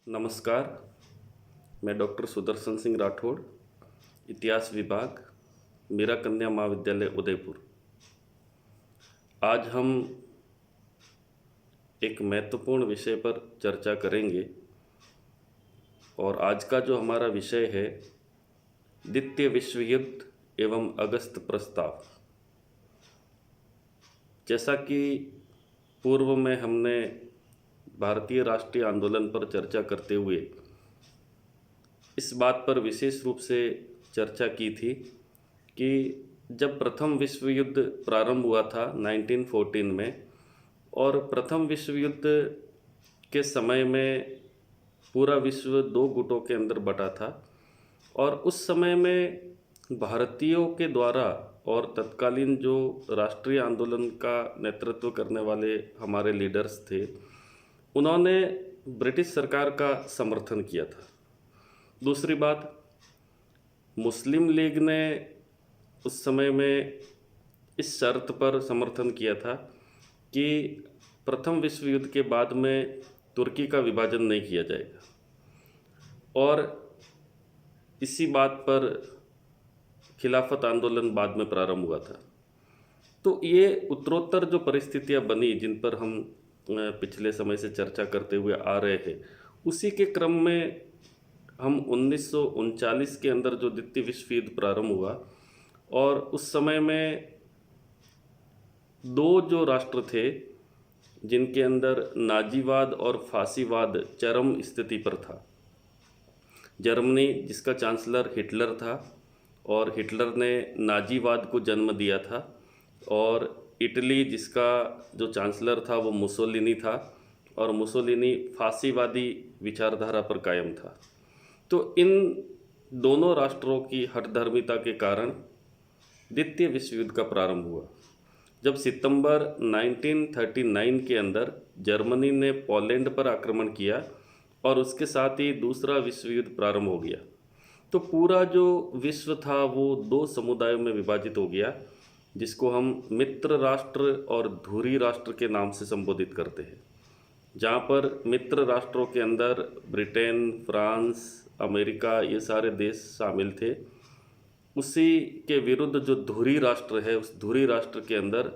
नमस्कार। मैं डॉक्टर सुदर्शन सिंह राठौड़, इतिहास विभाग, मीरा कन्या महाविद्यालय उदयपुर। आज हम एक महत्वपूर्ण विषय पर चर्चा करेंगे और आज का जो हमारा विषय है द्वितीय विश्व युद्ध एवं अगस्त प्रस्ताव। जैसा कि पूर्व में हमने भारतीय राष्ट्रीय आंदोलन पर चर्चा करते हुए इस बात पर विशेष रूप से चर्चा की थी कि जब प्रथम विश्व युद्ध प्रारंभ हुआ था 1914 में, और प्रथम विश्व युद्ध के समय में पूरा विश्व दो गुटों के अंदर बटा था और उस समय में भारतीयों के द्वारा और तत्कालीन जो राष्ट्रीय आंदोलन का नेतृत्व करने वाले हमारे लीडर्स थे, उन्होंने ब्रिटिश सरकार का समर्थन किया था। दूसरी बात, मुस्लिम लीग ने उस समय में इस शर्त पर समर्थन किया था कि प्रथम विश्व युद्ध के बाद में तुर्की का विभाजन नहीं किया जाएगा, और इसी बात पर खिलाफत आंदोलन बाद में प्रारंभ हुआ था। तो ये उत्तरोत्तर जो परिस्थितियां बनी जिन पर हम पिछले समय से चर्चा करते हुए आ रहे हैं, उसी के क्रम में हम 1939 के अंदर जो द्वितीय विश्व युद्ध प्रारंभ हुआ, और उस समय में दो जो राष्ट्र थे जिनके अंदर नाजीवाद और फासीवाद चरम स्थिति पर था। जर्मनी, जिसका चांसलर हिटलर था और हिटलर ने नाजीवाद को जन्म दिया था, और इटली, जिसका जो चांसलर था वो मुसोलिनी था और मुसोलिनी फासीवादी विचारधारा पर कायम था। तो इन दोनों राष्ट्रों की हठधर्मिता के कारण द्वितीय विश्व युद्ध का प्रारंभ हुआ। जब सितंबर 1939 के अंदर जर्मनी ने पोलैंड पर आक्रमण किया और उसके साथ ही दूसरा विश्व युद्ध प्रारंभ हो गया, तो पूरा जो विश्व था वो दो समुदायों में विभाजित हो गया, जिसको हम मित्र राष्ट्र और धुरी राष्ट्र के नाम से संबोधित करते हैं। जहाँ पर मित्र राष्ट्रों के अंदर ब्रिटेन, फ्रांस, अमेरिका, ये सारे देश शामिल थे। उसी के विरुद्ध जो धुरी राष्ट्र है, उस धुरी राष्ट्र के अंदर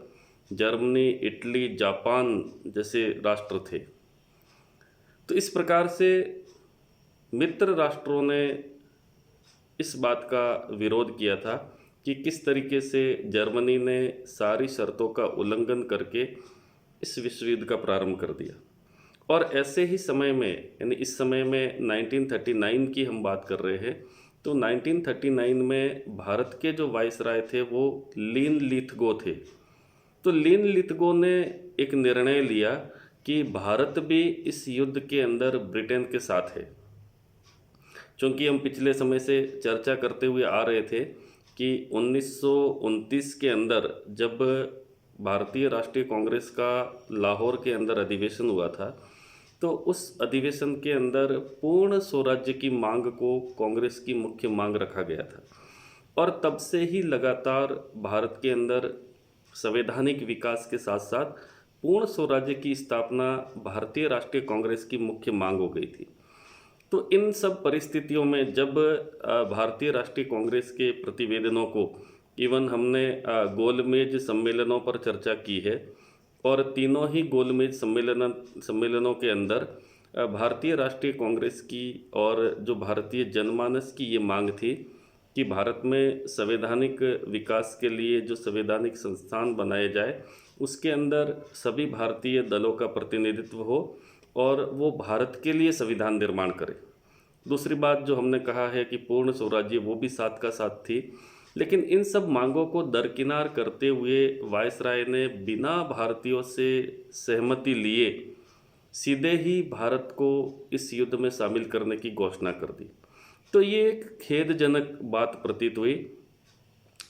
जर्मनी, इटली, जापान जैसे राष्ट्र थे। तो इस प्रकार से मित्र राष्ट्रों ने इस बात का विरोध किया था कि किस तरीके से जर्मनी ने सारी शर्तों का उल्लंघन करके इस विश्व युद्ध का प्रारंभ कर दिया। और ऐसे ही समय में, यानी इस समय में 1939 की हम बात कर रहे हैं, तो 1939 में भारत के जो वाइसराय थे वो लीन लिथगो थे। तो लीन लिथगो ने एक निर्णय लिया कि भारत भी इस युद्ध के अंदर ब्रिटेन के साथ है। चूँकि हम पिछले समय से चर्चा करते हुए आ रहे थे कि 1929 के अंदर जब भारतीय राष्ट्रीय कांग्रेस का लाहौर के अंदर अधिवेशन हुआ था, तो उस अधिवेशन के अंदर पूर्ण स्वराज्य की मांग को कांग्रेस की मुख्य मांग रखा गया था। और तब से ही लगातार भारत के अंदर संवैधानिक विकास के साथ साथ पूर्ण स्वराज्य की स्थापना भारतीय राष्ट्रीय कांग्रेस की मुख्य मांग हो गई थी। तो इन सब परिस्थितियों में जब भारतीय राष्ट्रीय कांग्रेस के प्रतिवेदनों को, इवन हमने गोलमेज सम्मेलनों पर चर्चा की है, और तीनों ही गोलमेज सम्मेलनों के अंदर भारतीय राष्ट्रीय कांग्रेस की और जो भारतीय जनमानस की ये मांग थी कि भारत में संवैधानिक विकास के लिए जो संवैधानिक संस्थान बनाए जाए, उसके अंदर सभी भारतीय दलों का प्रतिनिधित्व हो और वो भारत के लिए संविधान निर्माण करे। दूसरी बात जो हमने कहा है कि पूर्ण स्वराज्य, वो भी साथ का साथ थी। लेकिन इन सब मांगों को दरकिनार करते हुए वायसराय ने बिना भारतीयों से सहमति लिए सीधे ही भारत को इस युद्ध में शामिल करने की घोषणा कर दी। तो ये एक खेदजनक बात प्रतीत हुई,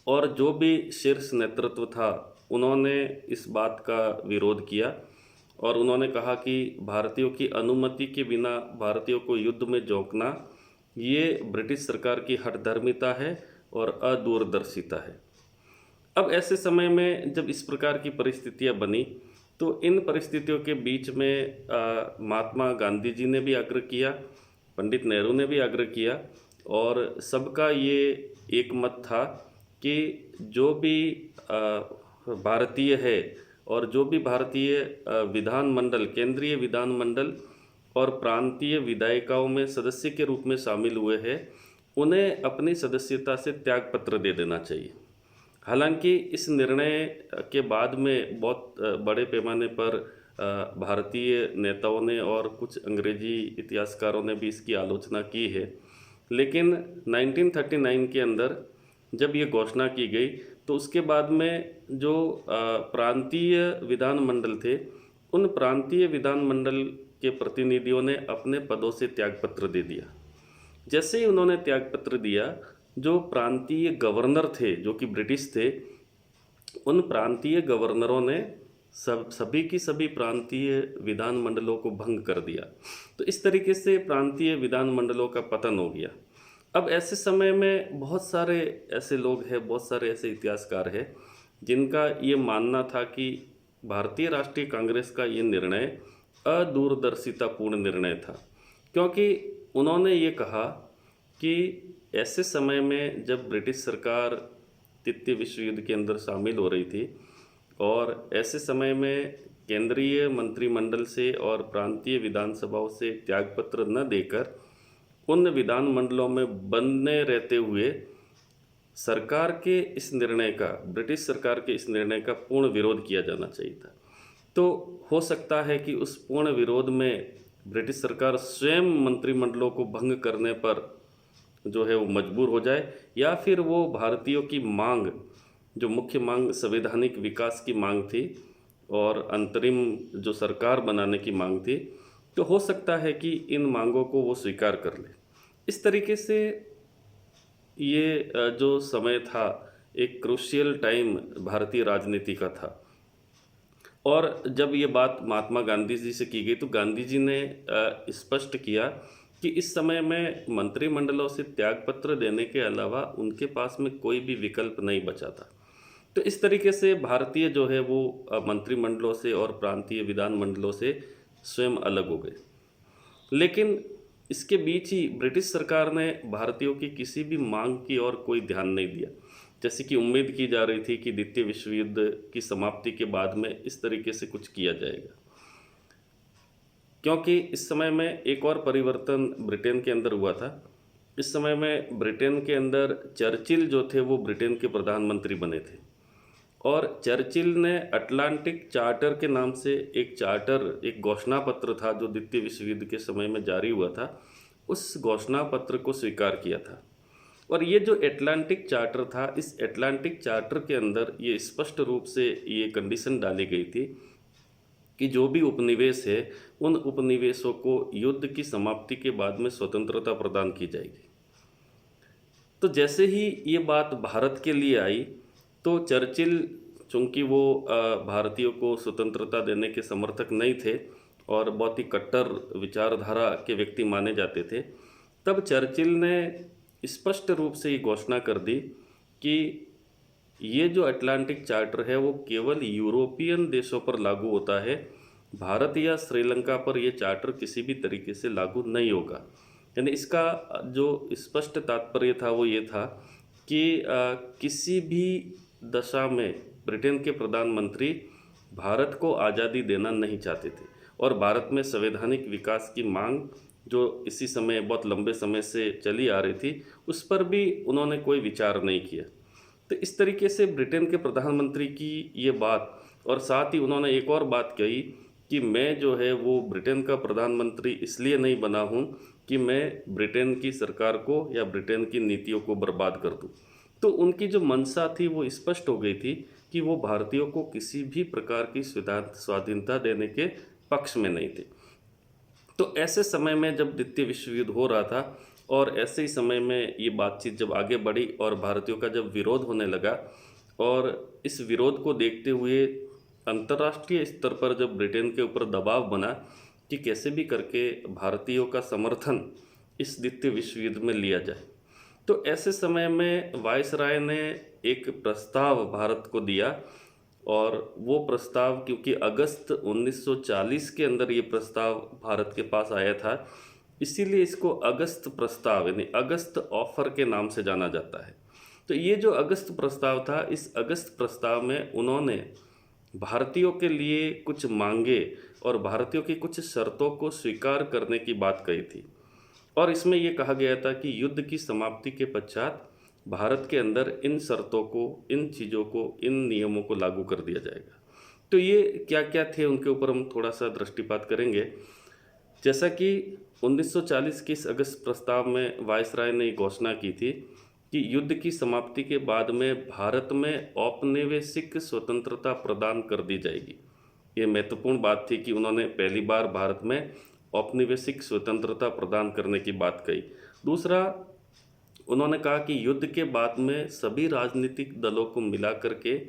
और जो भी शीर्ष नेतृत्व था उन्होंने इस बात का विरोध किया और उन्होंने कहा कि भारतीयों की अनुमति के बिना भारतीयों को युद्ध में झोंकना ये ब्रिटिश सरकार की हठधर्मिता है और अदूरदर्शिता है। अब ऐसे समय में जब इस प्रकार की परिस्थितियां बनी, तो इन परिस्थितियों के बीच में महात्मा गांधी जी ने भी आग्रह किया, पंडित नेहरू ने भी आग्रह किया, और सबका ये एक मत था कि जो भी भारतीय है और जो भी भारतीय विधानमंडल, केंद्रीय विधानमंडल और प्रांतीय विधायिकाओं में सदस्य के रूप में शामिल हुए हैं, उन्हें अपनी सदस्यता से त्यागपत्र दे देना चाहिए। हालांकि इस निर्णय के बाद में बहुत बड़े पैमाने पर भारतीय नेताओं ने और कुछ अंग्रेजी इतिहासकारों ने भी इसकी आलोचना की है, लेकिन 1939 के अंदर जब ये घोषणा की गई तो उसके बाद में जो प्रांतीय विधानमंडल थे, उन प्रांतीय विधानमंडल के प्रतिनिधियों ने अपने पदों से त्यागपत्र दे दिया। जैसे ही उन्होंने त्यागपत्र दिया, जो प्रांतीय गवर्नर थे जो कि ब्रिटिश थे, उन प्रांतीय गवर्नरों ने सभी की सभी प्रांतीय विधानमंडलों को भंग कर दिया। तो इस तरीके से प्रांतीय विधानमंडलों का पतन हो गया। अब ऐसे समय में बहुत सारे ऐसे लोग हैं, बहुत सारे ऐसे इतिहासकार हैं जिनका ये मानना था कि भारतीय राष्ट्रीय कांग्रेस का ये निर्णय अदूरदर्शितापूर्ण निर्णय था, क्योंकि उन्होंने ये कहा कि ऐसे समय में जब ब्रिटिश सरकार तृतीय विश्व युद्ध के अंदर शामिल हो रही थी और ऐसे समय में केंद्रीय मंत्रिमंडल से और प्रांतीय विधानसभाओं से त्यागपत्र न देकर उन विधानमंडलों में बने रहते हुए सरकार के इस निर्णय का, ब्रिटिश सरकार के इस निर्णय का पूर्ण विरोध किया जाना चाहिए था। तो हो सकता है कि उस पूर्ण विरोध में ब्रिटिश सरकार स्वयं मंत्रिमंडलों को भंग करने पर जो है वो मजबूर हो जाए, या फिर वो भारतीयों की मांग, जो मुख्य मांग संवैधानिक विकास की मांग थी और अंतरिम जो सरकार बनाने की मांग थी, तो हो सकता है कि इन मांगों को वो स्वीकार कर ले। इस तरीके से ये जो समय था, एक क्रूशियल टाइम भारतीय राजनीति का था। और जब ये बात महात्मा गांधी जी से की गई तो गांधी जी ने स्पष्ट किया कि इस समय में मंत्रिमंडलों से त्यागपत्र देने के अलावा उनके पास में कोई भी विकल्प नहीं बचा था। तो इस तरीके से भारतीय जो है वो मंत्रिमंडलों से और प्रांतीय विधानमंडलों से स्वयं अलग हो गए। लेकिन इसके बीच ही ब्रिटिश सरकार ने भारतीयों की किसी भी मांग की ओर कोई ध्यान नहीं दिया, जैसे कि उम्मीद की जा रही थी कि द्वितीय विश्व युद्ध की समाप्ति के बाद में इस तरीके से कुछ किया जाएगा। क्योंकि इस समय में एक और परिवर्तन ब्रिटेन के अंदर हुआ था। इस समय में ब्रिटेन के अंदर चर्चिल जो थे वो ब्रिटेन के प्रधानमंत्री बने थे, और चर्चिल ने अटलांटिक चार्टर के नाम से एक चार्टर, एक घोषणा पत्र था जो द्वितीय विश्व युद्ध के समय में जारी हुआ था, उस घोषणा पत्र को स्वीकार किया था। और ये जो अटलांटिक चार्टर था, इस अटलांटिक चार्टर के अंदर ये स्पष्ट रूप से ये कंडीशन डाली गई थी कि जो भी उपनिवेश है उन उपनिवेशों को युद्ध की समाप्ति के बाद में स्वतंत्रता प्रदान की जाएगी। तो जैसे ही ये बात भारत के लिए आई तो चर्चिल, चूँकि वो भारतीयों को स्वतंत्रता देने के समर्थक नहीं थे और बहुत ही कट्टर विचारधारा के व्यक्ति माने जाते थे, तब चर्चिल ने स्पष्ट रूप से ये घोषणा कर दी कि ये जो अटलांटिक चार्टर है वो केवल यूरोपियन देशों पर लागू होता है, भारत या श्रीलंका पर यह चार्टर किसी भी तरीके से लागू नहीं होगा। यानी इसका जो स्पष्ट तात्पर्य था वो ये था कि किसी भी दशा में ब्रिटेन के प्रधानमंत्री भारत को आज़ादी देना नहीं चाहते थे, और भारत में संवैधानिक विकास की मांग जो इसी समय बहुत लंबे समय से चली आ रही थी, उस पर भी उन्होंने कोई विचार नहीं किया। तो इस तरीके से ब्रिटेन के प्रधानमंत्री की ये बात, और साथ ही उन्होंने एक और बात कही कि मैं जो है वो ब्रिटेन का प्रधानमंत्री इसलिए नहीं बना हूँ कि मैं ब्रिटेन की सरकार को या ब्रिटेन की नीतियों को बर्बाद कर दूँ। तो उनकी जो मंशा थी वो स्पष्ट हो गई थी कि वो भारतीयों को किसी भी प्रकार की स्वाधीनता देने के पक्ष में नहीं थे। तो ऐसे समय में जब द्वितीय विश्व युद्ध हो रहा था और ऐसे ही समय में ये बातचीत जब आगे बढ़ी और भारतीयों का जब विरोध होने लगा, और इस विरोध को देखते हुए अंतर्राष्ट्रीय स्तर पर जब ब्रिटेन के ऊपर दबाव बना कि कैसे भी करके भारतीयों का समर्थन इस द्वितीय विश्व युद्ध में लिया जाए, तो ऐसे समय में वायसराय ने एक प्रस्ताव भारत को दिया, और वो प्रस्ताव, क्योंकि अगस्त 1940 के अंदर ये प्रस्ताव भारत के पास आया था, इसीलिए इसको अगस्त प्रस्ताव यानी अगस्त ऑफर के नाम से जाना जाता है। तो ये जो अगस्त प्रस्ताव था, इस अगस्त प्रस्ताव में उन्होंने भारतीयों के लिए कुछ मांगे और भारतीयों की कुछ शर्तों को स्वीकार करने की बात कही थी। और इसमें यह कहा गया था कि युद्ध की समाप्ति के पश्चात भारत के अंदर इन शर्तों को, इन चीज़ों को, इन नियमों को लागू कर दिया जाएगा। तो ये क्या क्या थे, उनके ऊपर हम थोड़ा सा दृष्टिपात करेंगे। जैसा कि 1940 के इस अगस्त प्रस्ताव में वायसराय ने घोषणा की थी कि युद्ध की समाप्ति के बाद में भारत में औपनिवेशिक स्वतंत्रता प्रदान कर दी जाएगी। ये महत्वपूर्ण बात थी कि उन्होंने पहली बार भारत में औपनिवेशिक स्वतंत्रता प्रदान करने की बात कही। दूसरा, उन्होंने कहा कि युद्ध के बाद में सभी राजनीतिक दलों को मिला करके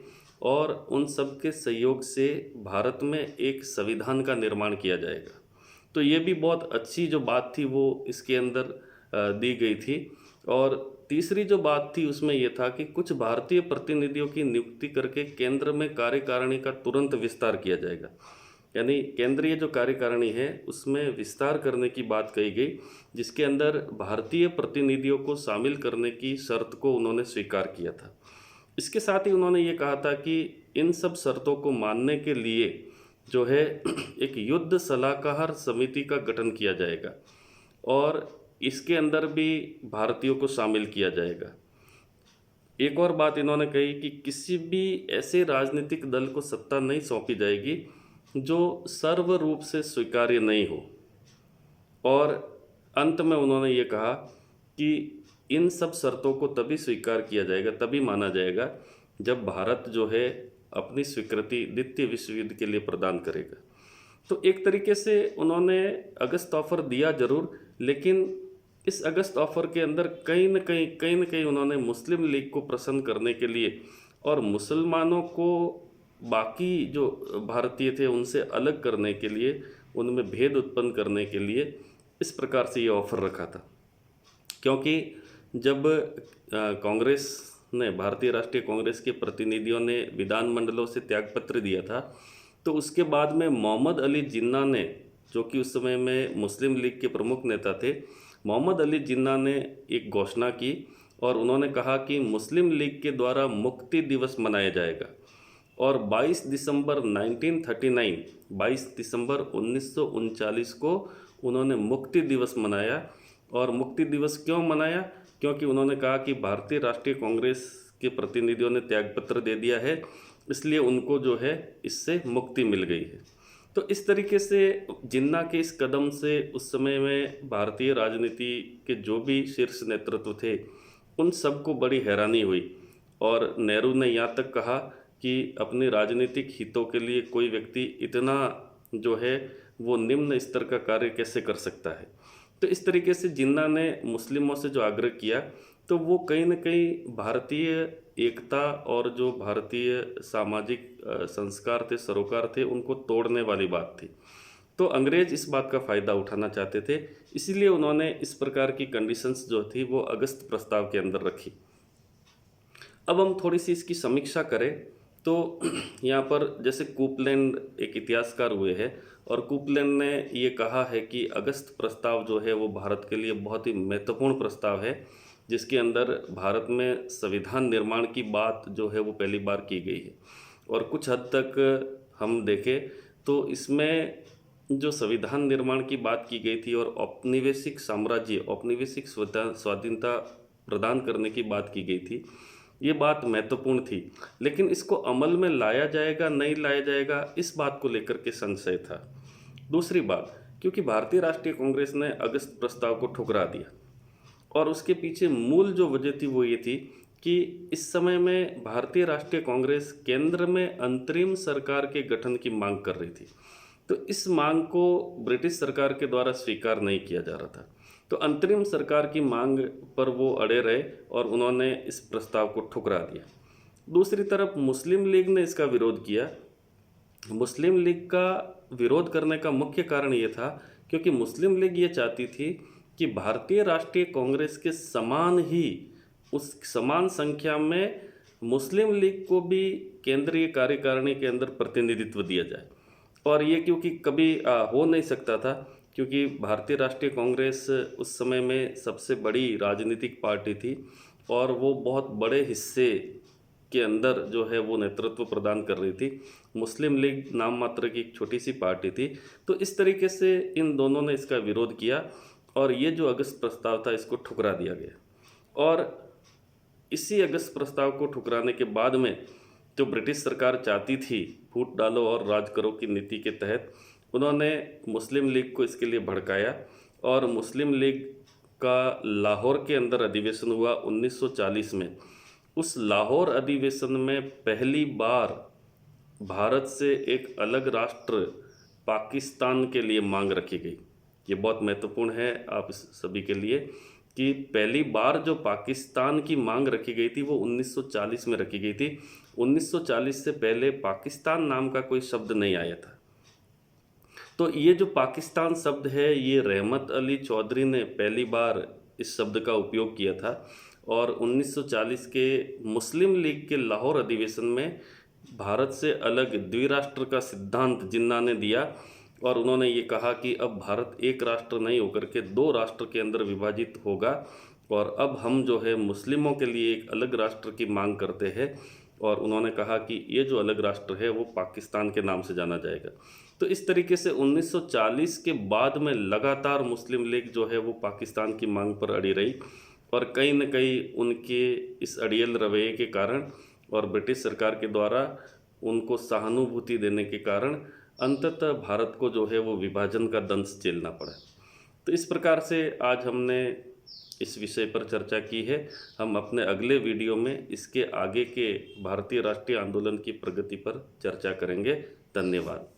और उन सब के सहयोग से भारत में एक संविधान का निर्माण किया जाएगा। तो ये भी बहुत अच्छी जो बात थी वो इसके अंदर दी गई थी। और तीसरी जो बात थी उसमें यह था कि कुछ भारतीय प्रतिनिधियों की नियुक्ति करके केंद्र में कार्यकारिणी का तुरंत विस्तार किया जाएगा। यानी केंद्रीय जो कार्यकारिणी है उसमें विस्तार करने की बात कही गई, जिसके अंदर भारतीय प्रतिनिधियों को शामिल करने की शर्त को उन्होंने स्वीकार किया था। इसके साथ ही उन्होंने ये कहा था कि इन सब शर्तों को मानने के लिए जो है एक युद्ध सलाहकार समिति का गठन किया जाएगा और इसके अंदर भी भारतीयों को शामिल किया जाएगा। एक और बात इन्होंने कही कि किसी भी ऐसे राजनीतिक दल को सत्ता नहीं सौंपी जाएगी जो सर्व रूप से स्वीकार्य नहीं हो। और अंत में उन्होंने ये कहा कि इन सब शर्तों को तभी स्वीकार किया जाएगा, तभी माना जाएगा जब भारत जो है अपनी स्वीकृति द्वितीय विश्व युद्ध के लिए प्रदान करेगा। तो एक तरीके से उन्होंने अगस्त ऑफर दिया जरूर, लेकिन इस अगस्त ऑफर के अंदर कहीं न कहीं उन्होंने मुस्लिम लीग को प्रसन्न करने के लिए और मुसलमानों को बाकी जो भारतीय थे उनसे अलग करने के लिए, उनमें भेद उत्पन्न करने के लिए इस प्रकार से ये ऑफर रखा था। क्योंकि जब कांग्रेस ने, भारतीय राष्ट्रीय कांग्रेस के प्रतिनिधियों ने विधानमंडलों से त्यागपत्र दिया था, तो उसके बाद में मोहम्मद अली जिन्ना ने, जो कि उस समय में मुस्लिम लीग के प्रमुख नेता थे, मोहम्मद अली जिन्ना ने एक घोषणा की और उन्होंने कहा कि मुस्लिम लीग के द्वारा मुक्ति दिवस मनाया जाएगा। और 22 दिसंबर 1939 को उन्होंने मुक्ति दिवस मनाया। और मुक्ति दिवस क्यों मनाया? क्योंकि उन्होंने कहा कि भारतीय राष्ट्रीय कांग्रेस के प्रतिनिधियों ने त्यागपत्र दे दिया है, इसलिए उनको जो है इससे मुक्ति मिल गई है। तो इस तरीके से जिन्ना के इस कदम से उस समय में भारतीय राजनीति के जो भी शीर्ष नेतृत्व थे उन सबको बड़ी हैरानी हुई। और नेहरू ने यहाँ तक कहा कि अपने राजनीतिक हितों के लिए कोई व्यक्ति इतना जो है वो निम्न स्तर का कार्य कैसे कर सकता है। तो इस तरीके से जिन्ना ने मुस्लिमों से जो आग्रह किया, तो वो कहीं न कहीं भारतीय एकता और जो भारतीय सामाजिक संस्कार थे, सरोकार थे, उनको तोड़ने वाली बात थी। तो अंग्रेज इस बात का फ़ायदा उठाना चाहते थे, इसीलिए उन्होंने इस प्रकार की कंडीशंस जो थी वो अगस्त प्रस्ताव के अंदर रखी। अब हम थोड़ी सी इसकी समीक्षा करें तो यहाँ पर जैसे कूपलैंड एक इतिहासकार हुए हैं और कूपलैंड ने ये कहा है कि अगस्त प्रस्ताव जो है वो भारत के लिए बहुत ही महत्वपूर्ण प्रस्ताव है, जिसके अंदर भारत में संविधान निर्माण की बात जो है वो पहली बार की गई है। और कुछ हद तक हम देखें तो इसमें जो संविधान निर्माण की बात की गई थी और औपनिवेशिक साम्राज्य, औपनिवेशिक स्वाधीनता प्रदान करने की बात की गई थी, ये बात महत्वपूर्ण थी। लेकिन इसको अमल में लाया जाएगा नहीं लाया जाएगा, इस बात को लेकर के संशय था। दूसरी बात, क्योंकि भारतीय राष्ट्रीय कांग्रेस ने अगस्त प्रस्ताव को ठुकरा दिया और उसके पीछे मूल जो वजह थी वो ये थी कि इस समय में भारतीय राष्ट्रीय कांग्रेस केंद्र में अंतरिम सरकार के गठन की मांग कर रही थी। तो इस मांग को ब्रिटिश सरकार के द्वारा स्वीकार नहीं किया जा रहा था। तो अंतरिम सरकार की मांग पर वो अड़े रहे और उन्होंने इस प्रस्ताव को ठुकरा दिया। दूसरी तरफ मुस्लिम लीग ने इसका विरोध किया। मुस्लिम लीग का विरोध करने का मुख्य कारण ये था क्योंकि मुस्लिम लीग ये चाहती थी कि भारतीय राष्ट्रीय कांग्रेस के समान ही, उस समान संख्या में मुस्लिम लीग को भी केंद्रीय कार्यकारिणी के अंदर प्रतिनिधित्व दिया जाए। और ये क्योंकि कभी हो नहीं सकता था, क्योंकि भारतीय राष्ट्रीय कांग्रेस उस समय में सबसे बड़ी राजनीतिक पार्टी थी और वो बहुत बड़े हिस्से के अंदर जो है वो नेतृत्व प्रदान कर रही थी। मुस्लिम लीग नाम मात्र की एक छोटी सी पार्टी थी। तो इस तरीके से इन दोनों ने इसका विरोध किया और ये जो अगस्त प्रस्ताव था इसको ठुकरा दिया गया। और इसी अगस्त प्रस्ताव को ठुकराने के बाद में जो ब्रिटिश सरकार चाहती थी फूट डालो और राज करो की नीति के तहत, उन्होंने मुस्लिम लीग को इसके लिए भड़काया और मुस्लिम लीग का लाहौर के अंदर अधिवेशन हुआ 1940 में। उस लाहौर अधिवेशन में पहली बार भारत से एक अलग राष्ट्र पाकिस्तान के लिए मांग रखी गई। ये बहुत महत्वपूर्ण है आप सभी के लिए कि पहली बार जो पाकिस्तान की मांग रखी गई थी वो 1940 में रखी गई थी। 1940 से पहले पाकिस्तान नाम का कोई शब्द नहीं आया था। तो ये जो पाकिस्तान शब्द है ये रहमत अली चौधरी ने पहली बार इस शब्द का उपयोग किया था और 1940 के मुस्लिम लीग के लाहौर अधिवेशन में भारत से अलग द्विराष्ट्र का सिद्धांत जिन्ना ने दिया और उन्होंने ये कहा कि अब भारत एक राष्ट्र नहीं होकर के दो राष्ट्र के अंदर विभाजित होगा और अब हम जो है मुस्लिमों के लिए एक अलग राष्ट्र की मांग करते हैं। और उन्होंने कहा कि ये जो अलग राष्ट्र है वो पाकिस्तान के नाम से जाना जाएगा। तो इस तरीके से 1940 के बाद में लगातार मुस्लिम लीग जो है वो पाकिस्तान की मांग पर अड़ी रही और कहीं न कहीं उनके इस अड़ियल रवैये के कारण और ब्रिटिश सरकार के द्वारा उनको सहानुभूति देने के कारण अंततः भारत को जो है वो विभाजन का दंश झेलना पड़ा। तो इस प्रकार से आज हमने इस विषय पर चर्चा की है। हम अपने अगले वीडियो में इसके आगे के भारतीय राष्ट्रीय आंदोलन की प्रगति पर चर्चा करेंगे। धन्यवाद।